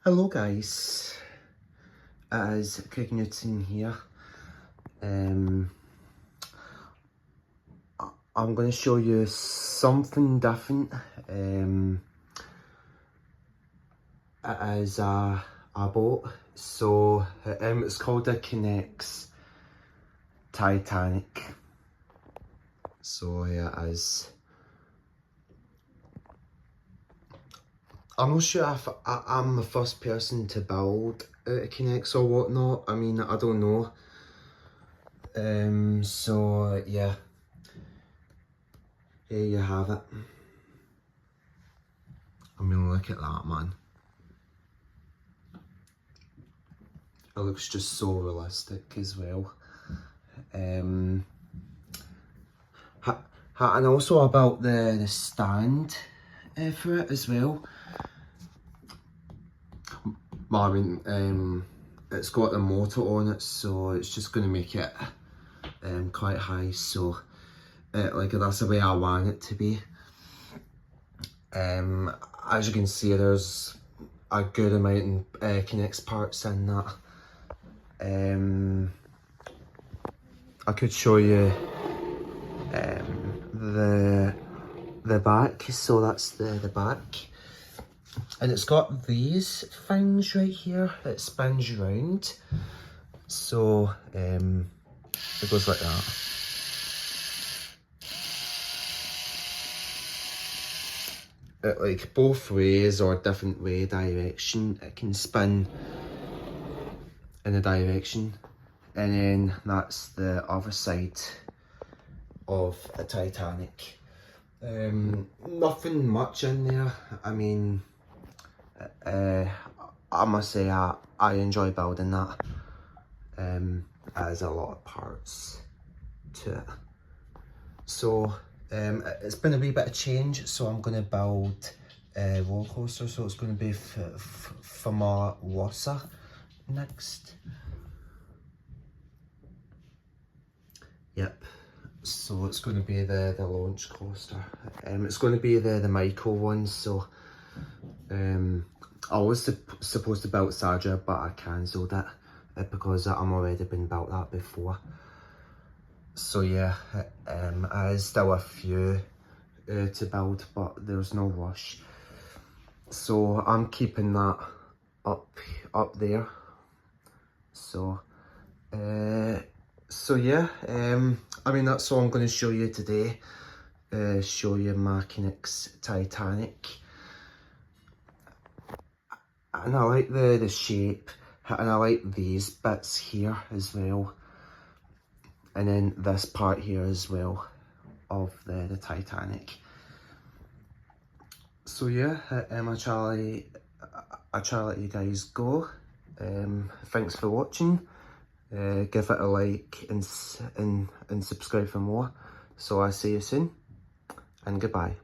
Hello guys, it is Craig Newton here. I'm going to show you something different. It is a boat, so it's called the Titanic. So yeah, it is. I'm not sure if I'm the first person to build a Connects or whatnot. I mean, I don't know. So yeah, here you have it. I mean, look at that, man. It looks just so realistic as well. And also about the stand for it as well. I mean, it's got a motor on it, so it's just going to make it quite high. So, like that's the way I want it to be. As you can see, there's a good amount of Connects parts in that. I could show you the back. So that's the back. And it's got these things right here. It spins round. So it goes like that. It, like both ways or different way direction. It can spin in a direction. And then that's the other side of a Titanic. Nothing much in there. I mean, I must say I enjoy building that. It has a lot of parts to it. So it's been a wee bit of change. So I'm going to build a roller coaster. So it's going to be Fumola Rossa Next. Yep. So it's going to be the launch coaster. It's going to be the micro one. So I was supposed to build Saja, but I cancelled it because I'm already been built that before. So yeah, I still a few to build, but there's no rush. So I'm keeping that up there. So yeah, I mean that's all I'm going to show you today. Show you my Connects Titanic. And I like the shape, and I like these bits here as well. And then this part here as well of the Titanic. So yeah, I try to let you guys go. Thanks for watching. Give it a like and subscribe for more. So I see you soon, and goodbye.